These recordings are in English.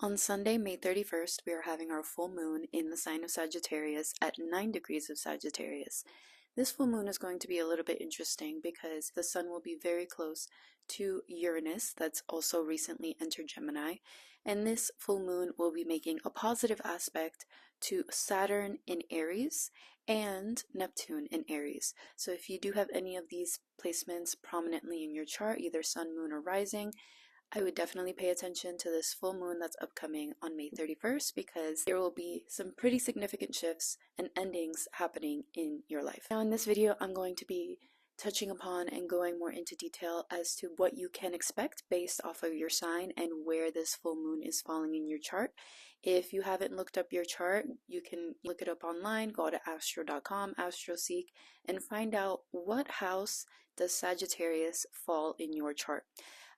On Sunday, May 31st, we are having our full moon in the sign of Sagittarius at 9 degrees of Sagittarius. This full moon is going to be a little bit interesting because the sun will be very close to Uranus, that's also recently entered Gemini, and this full moon will be making a positive aspect to Saturn in Aries and Neptune in Aries. So if you do have any of these placements prominently in your chart, either sun, moon, or rising, I would definitely pay attention to this full moon that's upcoming on May 31st because there will be some pretty significant shifts and endings happening in your life. Now in this video, I'm going to be touching upon and going more into detail as to what you can expect based off of your sign and where this full moon is falling in your chart. If you haven't looked up your chart, you can look it up online, go to astro.com, AstroSeek, and find out what house does Sagittarius fall in your chart.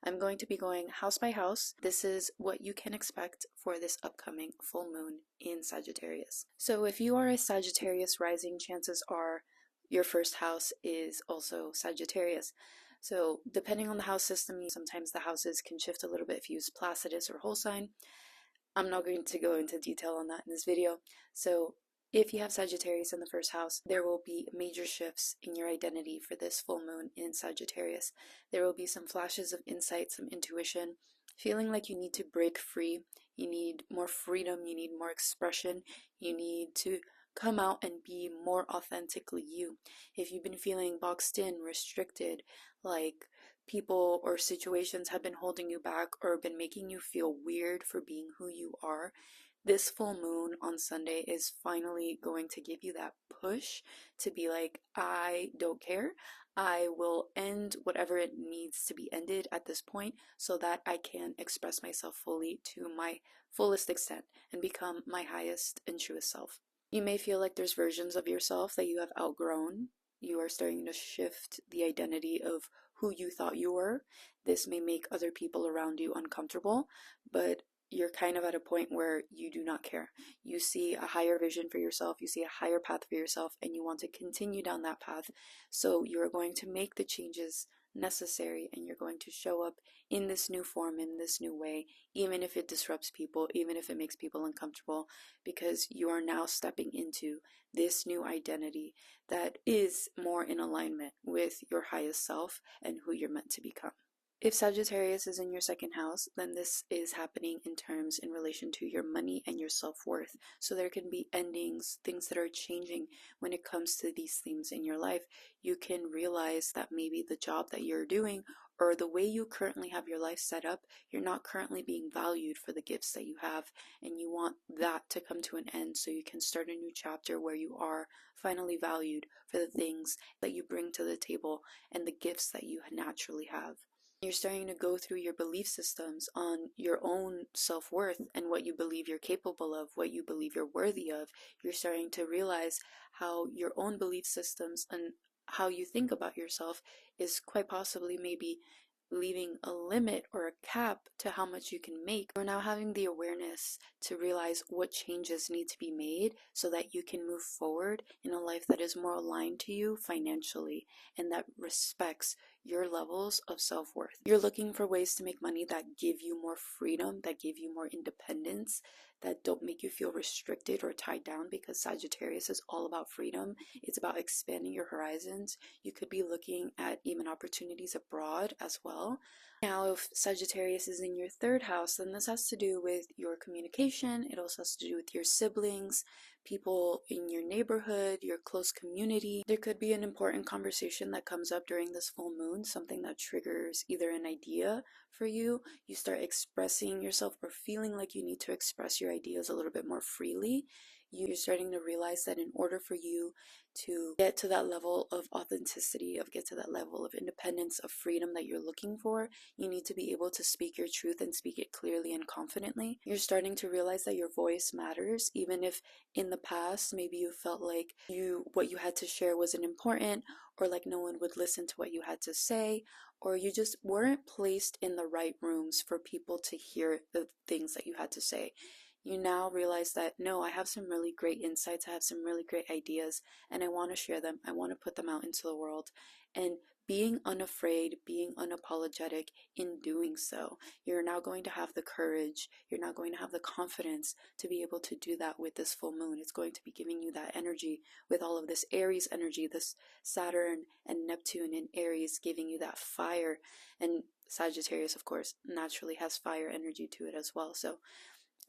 I'm going to be going house by house. This is what you can expect for this upcoming full moon in Sagittarius. So if you are a Sagittarius rising, chances are your first house is also Sagittarius. So depending on the house system, sometimes the houses can shift a little bit if you use Placidus or whole sign. I'm not going to go into detail on that in this video. So if you have Sagittarius in the first house, there will be major shifts in your identity for this full moon in Sagittarius. There will be some flashes of insight, some intuition, feeling like you need to break free, you need more freedom, you need more expression, you need to come out and be more authentically you. If you've been feeling boxed in, restricted, like people or situations have been holding you back or been making you feel weird for being who you are, this full moon on Sunday is finally going to give you that push to be like, I don't care. I will end whatever it needs to be ended at this point so that I can express myself fully to my fullest extent and become my highest and truest self. You may feel like there's versions of yourself that you have outgrown. You are starting to shift the identity of who you thought you were. This may make other people around you uncomfortable, but you're kind of at a point where you do not care. You see a higher vision for yourself, you see a higher path for yourself, and you want to continue down that path. So you're going to make the changes necessary and you're going to show up in this new form, in this new way, even if it disrupts people, even if it makes people uncomfortable, because you are now stepping into this new identity that is more in alignment with your highest self and who you're meant to become. If Sagittarius is in your second house, then this is happening in relation to your money and your self-worth. So there can be endings, things that are changing when it comes to these themes in your life. You can realize that maybe the job that you're doing or the way you currently have your life set up, you're not currently being valued for the gifts that you have, and you want that to come to an end so you can start a new chapter where you are finally valued for the things that you bring to the table and the gifts that you naturally have. You're starting to go through your belief systems on your own self-worth and what you believe you're capable of, what you believe you're worthy of. You're starting to realize how your own belief systems and how you think about yourself is quite possibly maybe leaving a limit or a cap to how much you can make. You're now having the awareness to realize what changes need to be made so that you can move forward in a life that is more aligned to you financially and that respects your levels of self-worth. You're looking for ways to make money that give you more freedom, that give you more independence, that don't make you feel restricted or tied down, because Sagittarius is all about freedom. It's about expanding your horizons. You could be looking at even opportunities abroad as well. Now, if Sagittarius is in your third house, then this has to do with your communication. It also has to do with your siblings, people in your neighborhood, your close community. There could be an important conversation that comes up during this full moon, something that triggers either an idea for you. You start expressing yourself or feeling like you need to express your ideas a little bit more freely. You're starting to realize that in order for you to get to that level of authenticity, get to that level of independence, of freedom that you're looking for, you need to be able to speak your truth and speak it clearly and confidently. You're starting to realize that your voice matters, even if in the past maybe you felt like what you had to share wasn't important, or like no one would listen to what you had to say, or you just weren't placed in the right rooms for people to hear the things that you had to say. you now realize that, no, I have some really great insights, I have some really great ideas, and I want to share them. I want to put them out into the world. And being unafraid, being unapologetic in doing so, you're now going to have the courage, you're now going to have the confidence to be able to do that with this full moon. It's going to be giving you that energy with all of this Aries energy, this Saturn and Neptune in Aries giving you that fire. And Sagittarius, of course, naturally has fire energy to it as well. So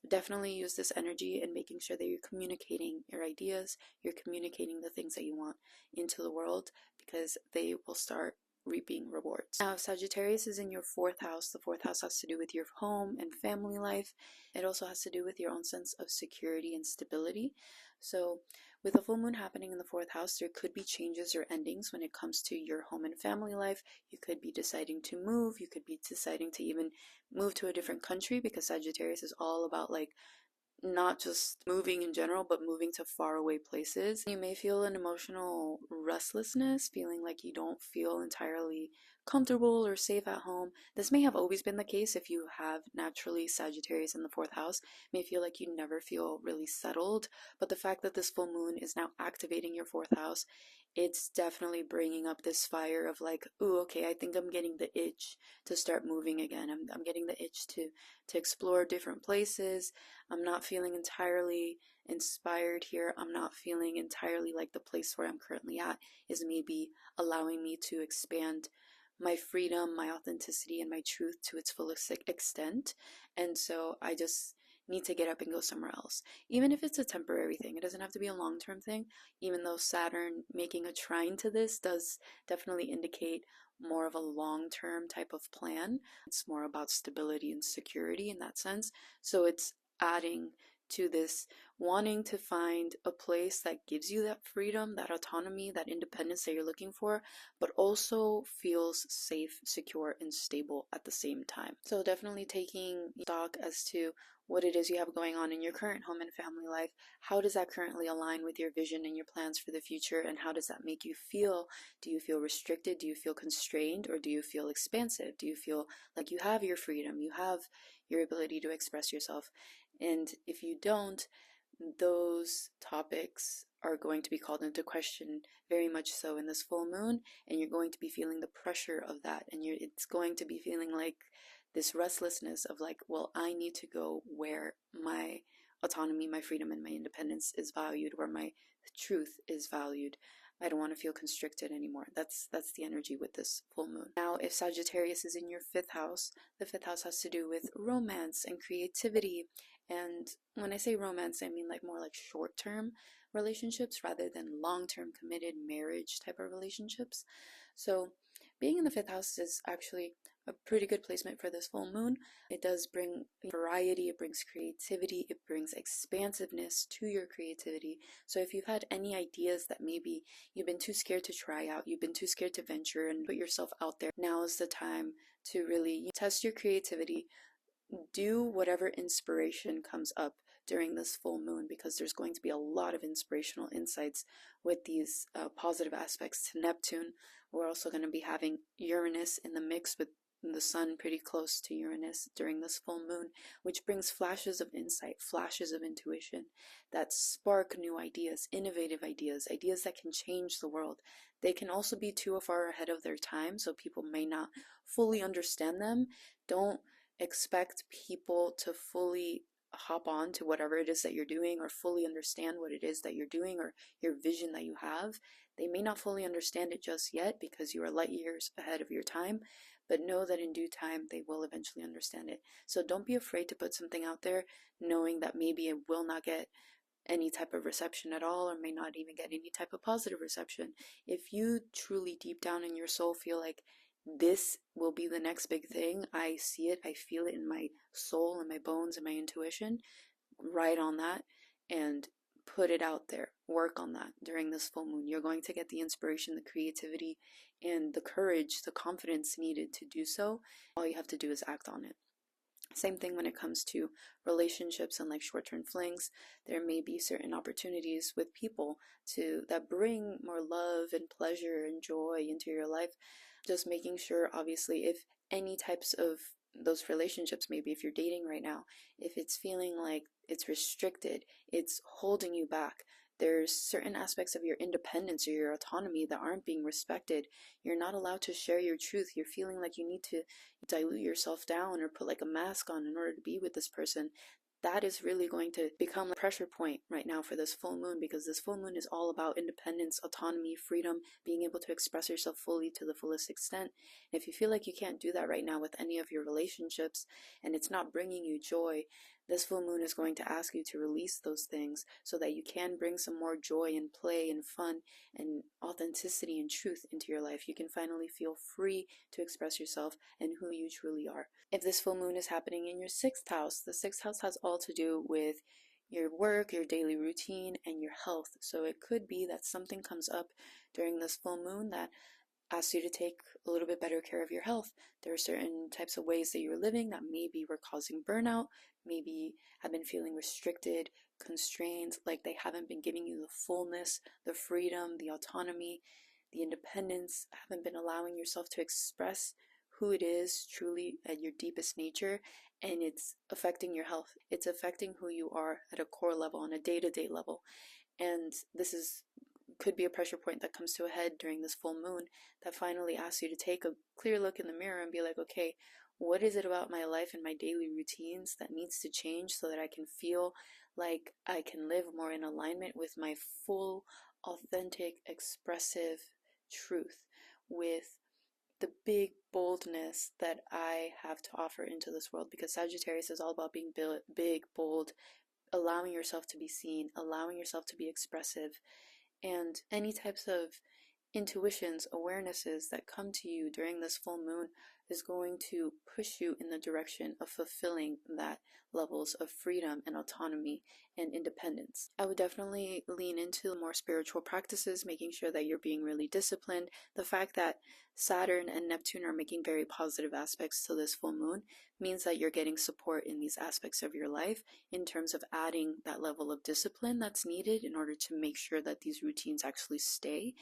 definitely use this energy in making sure that you're communicating your ideas, you're communicating the things that you want into the world, because they will start reaping rewards. Now, Sagittarius is in your fourth house. The fourth house has to do with your home and family life. It also has to do with your own sense of security and stability. So with a full moon happening in the fourth house, there could be changes or endings when it comes to your home and family life. You could be deciding to move. You could be deciding to even move to a different country, because Sagittarius is all about like not just moving in general, but moving to faraway places. You may feel an emotional restlessness, feeling like you don't feel entirely comfortable or safe at home. This may have always been the case if you have naturally Sagittarius in the fourth house. You may feel like you never feel really settled, but the fact that this full moon is now activating your fourth house, it's definitely bringing up this fire of like, ooh, okay, I think I'm getting the itch to start moving again. I'm getting the itch to explore different places. I'm not feeling entirely inspired here. I'm not feeling entirely like the place where I'm currently at is maybe allowing me to expand my freedom, my authenticity, and my truth to its fullest extent. And so I just need to get up and go somewhere else. Even if it's a temporary thing, it doesn't have to be a long-term thing, even though Saturn making a trine to this does definitely indicate more of a long-term type of plan. It's more about stability and security in that sense. So it's adding to this wanting to find a place that gives you that freedom, that autonomy, that independence that you're looking for, but also feels safe, secure, and stable at the same time. So definitely taking stock as to what it is you have going on in your current home and family life. How does that currently align with your vision and your plans for the future, and how does that make you feel? Do you feel restricted? Do you feel constrained? Or do you feel expansive? Do you feel like you have your freedom, you have your ability to express yourself? And if you don't, those topics are going to be called into question very much so in this full moon, and you're going to be feeling the pressure of that, and it's going to be feeling like this restlessness of like, well, I need to go where my autonomy, my freedom, and my independence is valued, where my truth is valued. I don't want to feel constricted anymore. That's the energy with this full moon. Now, if Sagittarius is in your fifth house, the fifth house has to do with romance and creativity. And when I say romance, I mean like more like short-term relationships rather than long-term committed marriage type of relationships. So being in the fifth house is actually a pretty good placement for this full moon. It does bring variety, it brings creativity, it brings expansiveness to your creativity. So if you've had any ideas that maybe you've been too scared to try out, you've been too scared to venture and put yourself out there, now is the time to really test your creativity. Do whatever inspiration comes up during this full moon, because there's going to be a lot of inspirational insights with these positive aspects to Neptune. We're also going to be having Uranus in the mix, with the sun pretty close to Uranus during this full moon, which brings flashes of insight, flashes of intuition that spark new ideas, innovative ideas, ideas that can change the world. They can also be too far ahead of their time, so people may not fully understand them. Don't expect people to fully hop on to whatever it is that you're doing, or fully understand what it is that you're doing, or your vision that you have. They may not fully understand it just yet because you are light years ahead of your time, but know that in due time they will eventually understand it. So don't be afraid to put something out there, knowing that maybe it will not get any type of reception at all, or may not even get any type of positive reception. If you truly deep down in your soul feel like this will be the next big thing, I see it, I feel it in my soul and my bones and my intuition, write on that and put it out there. Work on that during this full moon. You're going to get the inspiration, the creativity, and the courage, the confidence needed to do so. All you have to do is act on it. Same thing when it comes to relationships and like short-term flings. There may be certain opportunities with people that bring more love and pleasure and joy into your life. Just making sure, obviously, if any types of those relationships, maybe if you're dating right now, if it's feeling like it's restricted, it's holding you back, there's certain aspects of your independence or your autonomy that aren't being respected. You're not allowed to share your truth. You're feeling like you need to dilute yourself down or put like a mask on in order to be with this person. That is really going to become a pressure point right now for this full moon, because this full moon is all about independence, autonomy, freedom, being able to express yourself fully to the fullest extent. And if you feel like you can't do that right now with any of your relationships and it's not bringing you joy, this full moon is going to ask you to release those things so that you can bring some more joy and play and fun and authenticity and truth into your life. You can finally feel free to express yourself and who you truly are. If this full moon is happening in your 6th house, the 6th house has all to do with your work, your daily routine, and your health. So it could be that something comes up during this full moon that asks you to take a little bit better care of your health. There are certain types of ways that you're living that maybe were causing burnout, maybe have been feeling restricted, constrained, like they haven't been giving you the fullness, the freedom, the autonomy, the independence, haven't been allowing yourself to express who it is truly at your deepest nature, and it's affecting your health. It's affecting who you are at a core level, on a day-to-day level. And this could be a pressure point that comes to a head during this full moon that finally asks you to take a clear look in the mirror and be like, okay, what is it about my life and my daily routines that needs to change so that I can feel like I can live more in alignment with my full, authentic, expressive truth, with the big boldness that I have to offer into this world? Because Sagittarius is all about being big, bold, allowing yourself to be seen, allowing yourself to be expressive, and any types of intuitions, awarenesses that come to you during this full moon is going to push you in the direction of fulfilling that levels of freedom and autonomy and independence. I would definitely lean into more spiritual practices, making sure that you're being really disciplined. The fact that Saturn and Neptune are making very positive aspects to this full moon means that you're getting support in these aspects of your life in terms of adding that level of discipline that's needed in order to make sure that these routines actually stay.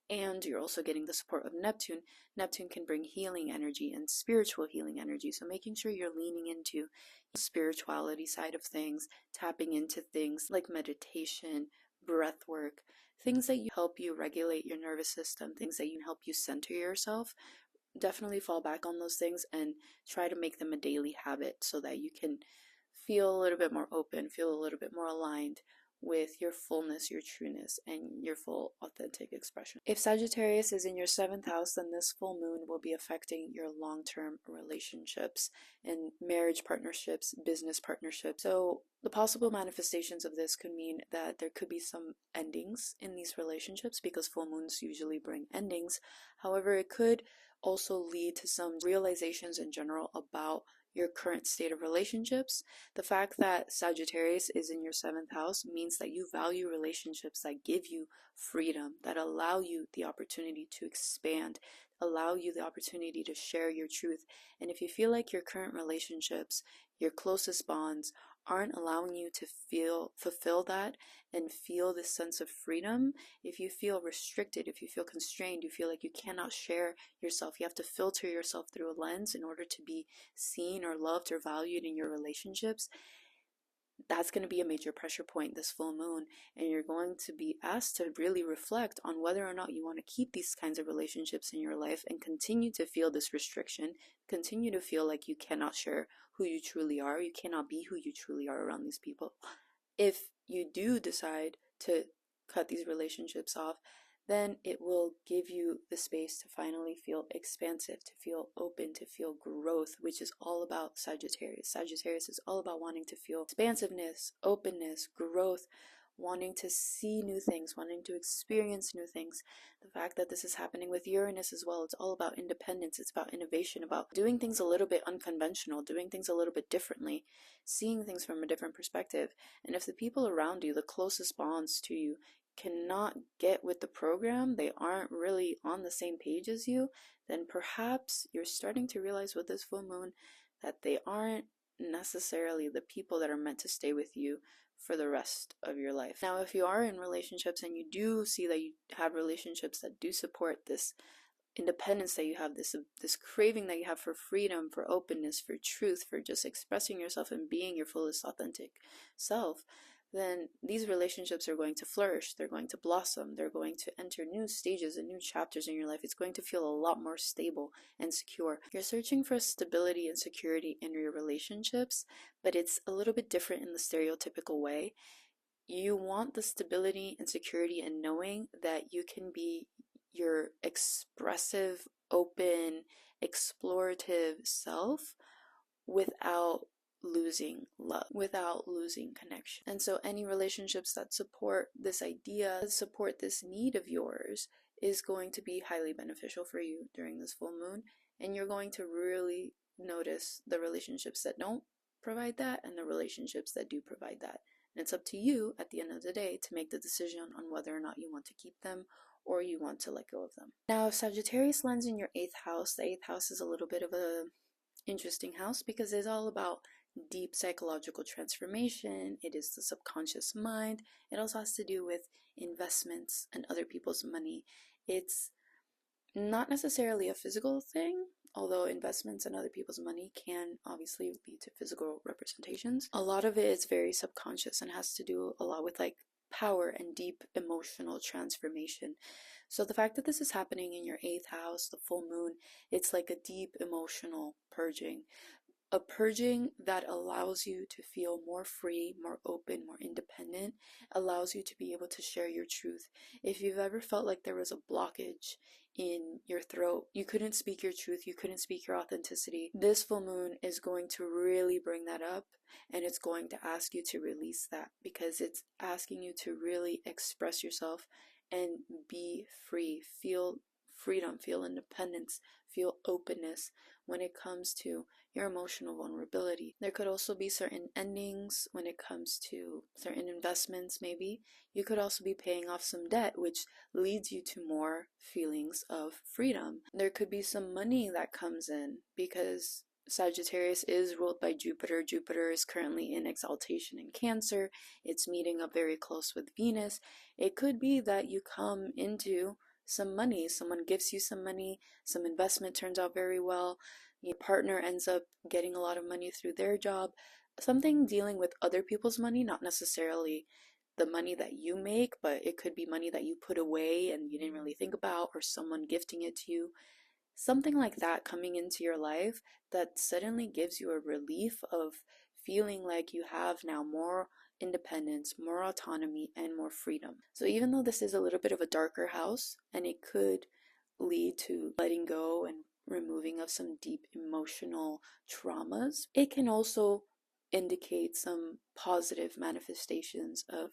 And you're also getting the support of Neptune. Neptune can bring healing energy and spiritual healing energy. So making sure you're leaning into the spirituality side of things, tapping into things like meditation, breath work, things that help you regulate your nervous system, things that you help you center yourself. Definitely fall back on those things and try to make them a daily habit so that you can feel a little bit more open, feel a little bit more aligned with your fullness, your trueness, and your full authentic expression. If Sagittarius is in your 7th house, then this full moon will be affecting your long-term relationships and marriage partnerships, business partnerships. So the possible manifestations of this could mean that there could be some endings in these relationships, because full moons usually bring endings. However, it could also lead to some realizations in general about your current state of relationships. The fact that Sagittarius is in your 7th house means that you value relationships that give you freedom, that allow you the opportunity to expand, allow you the opportunity to share your truth. And if you feel like your current relationships, your closest bonds, aren't allowing you to fulfill that and feel this sense of freedom, if you feel restricted, if you feel constrained, you feel like you cannot share yourself, you have to filter yourself through a lens in order to be seen or loved or valued in your relationships, that's going to be a major pressure point this full moon, and you're going to be asked to really reflect on whether or not you want to keep these kinds of relationships in your life and continue to feel this restriction, continue to feel like you cannot share who you truly are, you cannot be who you truly are around these people. If you do decide to cut these relationships off, then it will give you the space to finally feel expansive, to feel open, to feel growth, which is all about Sagittarius. Sagittarius is all about wanting to feel expansiveness, openness, growth, wanting to see new things, wanting to experience new things. The fact that this is happening with Uranus as well, it's all about independence, it's about innovation, about doing things a little bit unconventional, doing things a little bit differently, seeing things from a different perspective. And if the people around you, the closest bonds to you, cannot get with the program, they aren't really on the same page as you, then perhaps you're starting to realize with this full moon that they aren't necessarily the people that are meant to stay with you for the rest of your life. Now, if you are in relationships and you do see that you have relationships that do support this independence that you have, this craving that you have for freedom, for openness, for truth, for just expressing yourself and being your fullest authentic self, then these relationships are going to flourish. They're going to blossom. They're going to enter new stages and new chapters in your life. It's going to feel a lot more stable and secure. You're searching for stability and security in your relationships, but it's a little bit different in the stereotypical way. You want the stability and security in knowing that you can be your expressive, open, explorative self without losing love, without losing connection. And so any relationships that support this idea, support this need of yours, is going to be highly beneficial for you during this full moon. And you're going to really notice the relationships that don't provide that and the relationships that do provide that. And it's up to you at the end of the day to make the decision on whether or not you want to keep them or you want to let go of them. Now, if Sagittarius lands in your 8th house, the 8th house is a little bit of a interesting house because it's all about deep psychological transformation. It is the subconscious mind. It also has to do with investments and other people's money. It's not necessarily a physical thing, although investments and other people's money can obviously lead to physical representations. A lot of it is very subconscious and has to do a lot with like power and deep emotional transformation. So the fact that this is happening in your 8th house, the full moon, it's like a deep emotional purging. A purging that allows you to feel more free, more open, more independent, allows you to be able to share your truth. If you've ever felt like there was a blockage in your throat, you couldn't speak your truth, you couldn't speak your authenticity, this full moon is going to really bring that up, and it's going to ask you to release that because it's asking you to really express yourself and be free, feel freedom, feel independence, feel openness when it comes to your emotional vulnerability. There could also be certain endings when it comes to certain investments. Maybe you could also be paying off some debt, which leads you to more feelings of freedom. There could be some money that comes in because Sagittarius is ruled by Jupiter. Jupiter is currently in exaltation in Cancer. It's meeting up very close with Venus. It could be that you come into some money, someone gives you some money, some investment turns out very well, your partner ends up getting a lot of money through their job, something dealing with other people's money, not necessarily the money that you make, but it could be money that you put away and you didn't really think about, or someone gifting it to you. Something like that coming into your life that suddenly gives you a relief of feeling like you have now more independence, more autonomy, and more freedom. So even though this is a little bit of a darker house and it could lead to letting go and removing of some deep emotional traumas, it can also indicate some positive manifestations of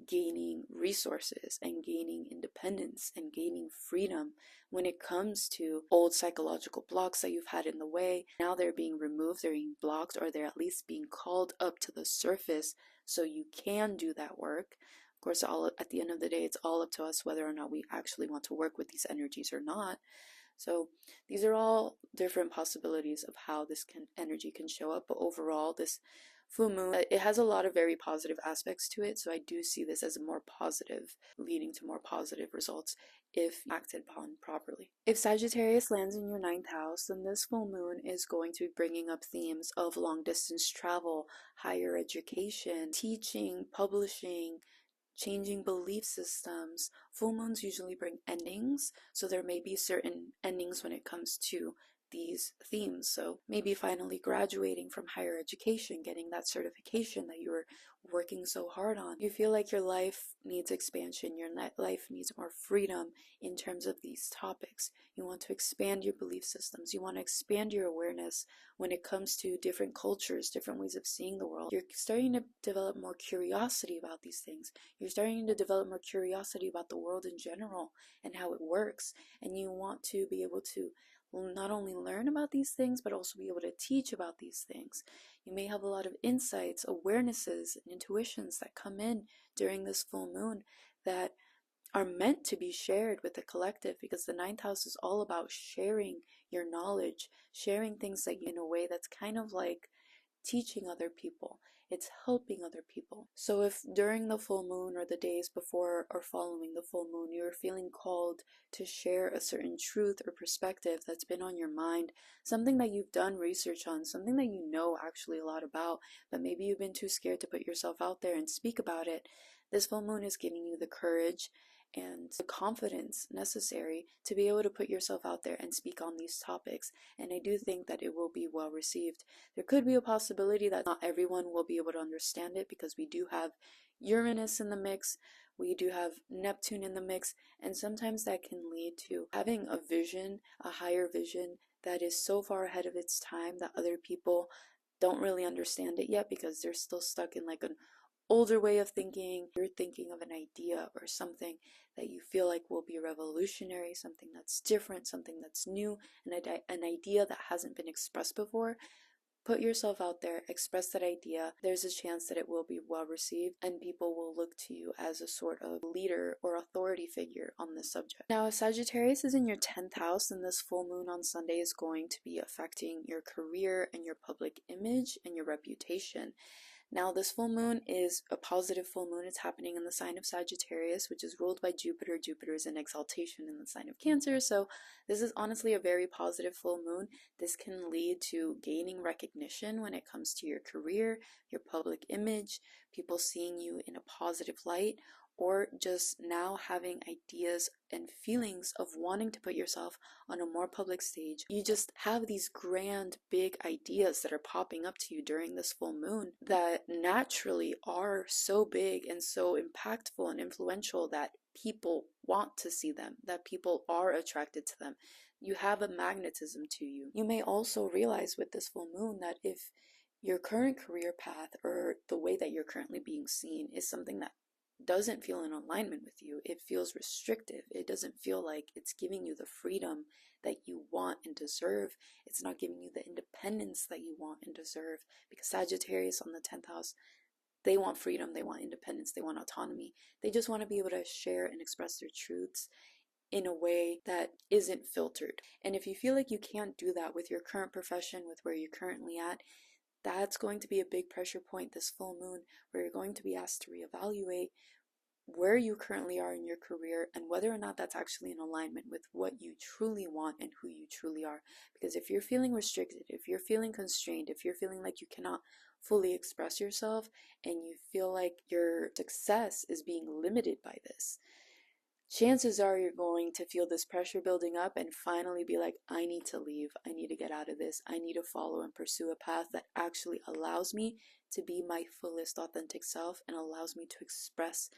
gaining resources and gaining independence and gaining freedom when it comes to old psychological blocks that you've had in the way. Now they're being removed, they're being blocked, or they're at least being called up to the surface so you can do that work. Of course, at the end of the day, it's all up to us whether or not we actually want to work with these energies or not. So these are all different possibilities of how this energy can show up. But overall, this full moon, it has a lot of very positive aspects to it. So I do see this as more positive, leading to more positive results if acted upon properly. If Sagittarius lands in your 9th house, then this full moon is going to be bringing up themes of long distance travel, higher education, teaching, publishing, changing belief systems. Full moons usually bring endings, so there may be certain endings when it comes to these themes. So maybe finally graduating from higher education, getting that certification that you were working so hard on. You feel like your life needs expansion, your life needs more freedom in terms of these topics. You want to expand your belief systems. You want to expand your awareness when it comes to different cultures, different ways of seeing the world. You're starting to develop more curiosity about these things. You're starting to develop more curiosity about the world in general and how it works. And you want to be able to not only learn about these things, but also be able to teach about these things. You may have a lot of insights, awarenesses, and intuitions that come in during this full moon that are meant to be shared with the collective, because the 9th house is all about sharing your knowledge, sharing things that in a way that's kind of like teaching other people. it's helping other people. So if during the full moon or the days before or following the full moon you're feeling called to share a certain truth or perspective that's been on your mind, something that you've done research on, something that you know actually a lot about, but maybe you've been too scared to put yourself out there and speak about it, this full moon is giving you the courage and the confidence necessary to be able to put yourself out there and speak on these topics. And I do think that it will be well received. There could be a possibility that not everyone will be able to understand it, because we do have Uranus in the mix, we do have Neptune in the mix, and sometimes that can lead to having a vision, a higher vision that is so far ahead of its time that other people don't really understand it yet because they're still stuck in like an older way of thinking. You're thinking of an idea or something that you feel like will be revolutionary, something that's different, something that's new, an idea that hasn't been expressed before. Put yourself out there, express that idea. There's a chance that it will be well received and people will look to you as a sort of leader or authority figure on this subject. Now, if Sagittarius is in your 10th house, then this full moon on Sunday is going to be affecting your career and your public image and your reputation. Now, this full moon is a positive full moon. It's happening in the sign of Sagittarius, which is ruled by Jupiter. Jupiter is in exaltation in the sign of Cancer, so this is honestly a very positive full moon. This can lead to gaining recognition when it comes to your career, your public image, people seeing you in a positive light, or just now having ideas and feelings of wanting to put yourself on a more public stage. You just have these grand, big ideas that are popping up to you during this full moon that naturally are so big and so impactful and influential that people want to see them, that people are attracted to them. You have a magnetism to you. You may also realize with this full moon that if your current career path or the way that you're currently being seen is something that doesn't feel in alignment with you, it feels restrictive, it doesn't feel like it's giving you the freedom that you want and deserve, it's not giving you the independence that you want and deserve, because Sagittarius on the 10th house, they want freedom, they want independence, they want autonomy, they just want to be able to share and express their truths in a way that isn't filtered. And if you feel like you can't do that with your current profession, with where you're currently at, that's going to be a big pressure point this full moon, where you're going to be asked to reevaluate where you currently are in your career and whether or not that's actually in alignment with what you truly want and who you truly are. Because if you're feeling restricted, if you're feeling constrained, if you're feeling like you cannot fully express yourself and you feel like your success is being limited by this, chances are you're going to feel this pressure building up and finally be like, I need to leave, I need to get out of this, I need to follow and pursue a path that actually allows me to be my fullest authentic self and allows me to express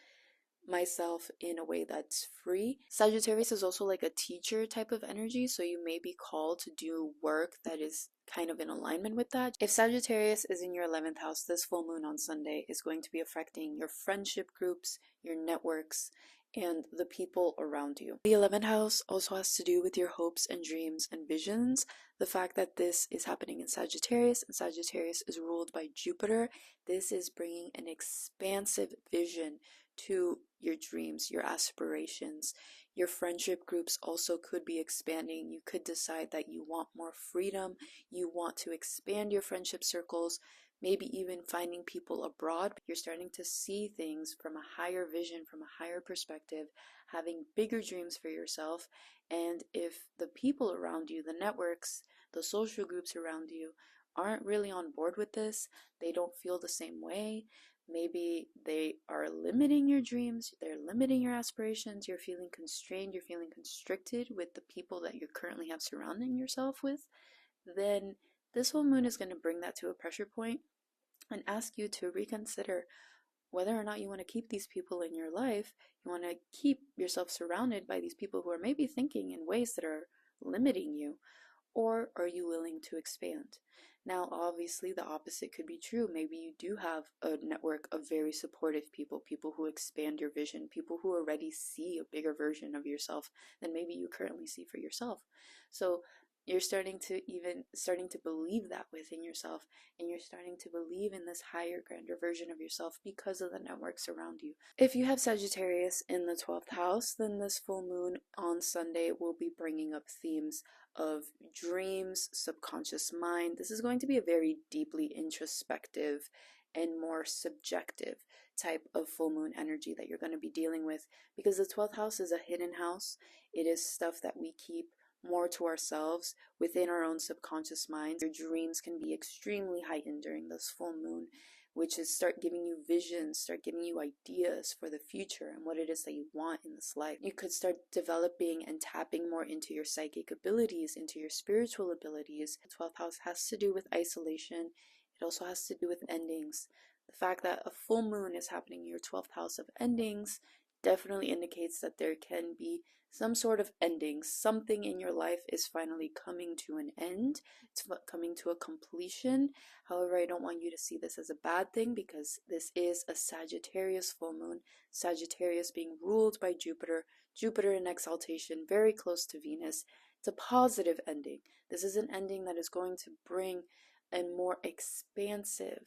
myself in a way that's free. Sagittarius is also like a teacher type of energy, so you may be called to do work that is kind of in alignment with that. If Sagittarius is in your 11th house, this full moon on Sunday is going to be affecting your friendship groups, your networks, and the people around you. The 11th house also has to do with your hopes and dreams and visions. The fact that this is happening in Sagittarius, and Sagittarius is ruled by Jupiter, this is bringing an expansive vision to your dreams, your aspirations. Your friendship groups also could be expanding. You could decide that you want more freedom, you want to expand your friendship circles, maybe even finding people abroad. You're starting to see things from a higher vision, from a higher perspective, having bigger dreams for yourself. And if the people around you, the networks, the social groups around you aren't really on board with this, they don't feel the same way, maybe they are limiting your dreams, they're limiting your aspirations, you're feeling constrained, you're feeling constricted with the people that you currently have surrounding yourself with, then this full moon is going to bring that to a pressure point and ask you to reconsider whether or not you want to keep these people in your life. You want to keep yourself surrounded by these people who are maybe thinking in ways that are limiting you, or are you willing to expand? Now, obviously, the opposite could be true. Maybe you do have a network of very supportive people, people who expand your vision, people who already see a bigger version of yourself than maybe you currently see for yourself. So you're starting to believe that within yourself, and you're starting to believe in this higher, grander version of yourself because of the networks around you. If you have Sagittarius in the 12th house, then this full moon on Sunday will be bringing up themes of dreams, subconscious mind. This is going to be a very deeply introspective and more subjective type of full moon energy that you're going to be dealing with, because the 12th house is a hidden house. It is stuff that we keep more to ourselves within our own subconscious minds. Your dreams can be extremely heightened during this full moon, which is start giving you visions, start giving you ideas for the future and what it is that you want in this life. You could start developing and tapping more into your psychic abilities, into your spiritual abilities. The 12th house has to do with isolation. It also has to do with endings. The fact that a full moon is happening in your 12th house of endings definitely indicates that there can be some sort of ending. Something in your life is finally coming to an end. It's coming to a completion. However, I don't want you to see this as a bad thing, because this is a Sagittarius full moon. Sagittarius being ruled by Jupiter. Jupiter in exaltation, very close to Venus. It's a positive ending. This is an ending that is going to bring a more expansive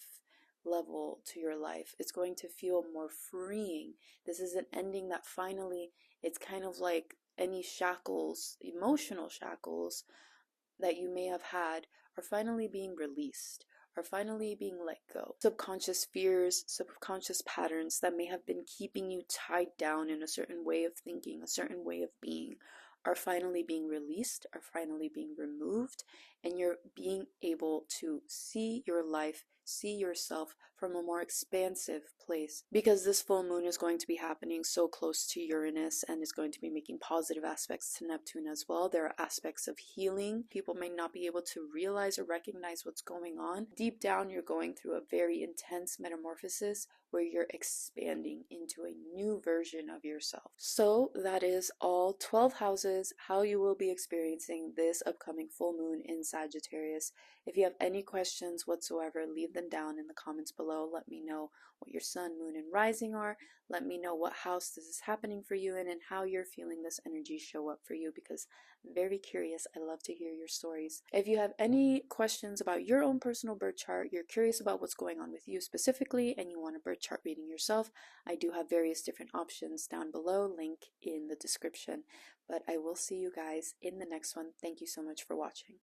level to your life. It's going to feel more freeing. This is an ending that finally, it's kind of like any shackles, emotional shackles that you may have had are finally being released, are finally being let go. Subconscious fears, subconscious patterns that may have been keeping you tied down in a certain way of thinking, a certain way of being, are finally being released, are finally being removed, and you're being able to see your life, see yourself from a more expansive place. Because this full moon is going to be happening so close to Uranus and is going to be making positive aspects to Neptune as well. There are aspects of healing. People may not be able to realize or recognize what's going on. Deep down, you're going through a very intense metamorphosis where you're expanding into a new version of yourself. So that is all 12 houses, how you will be experiencing this upcoming full moon in Sagittarius. If you have any questions whatsoever, leave them down in the comments below. Let me know what your sun, moon, and rising are. Let me know what house this is happening for you in and how you're feeling this energy show up for you, because I'm very curious. I love to hear your stories. If you have any questions about your own personal birth chart, you're curious about what's going on with you specifically, and you want a birth chart reading yourself, I do have various different options down below, link in the description. But I will see you guys in the next one. Thank you so much for watching.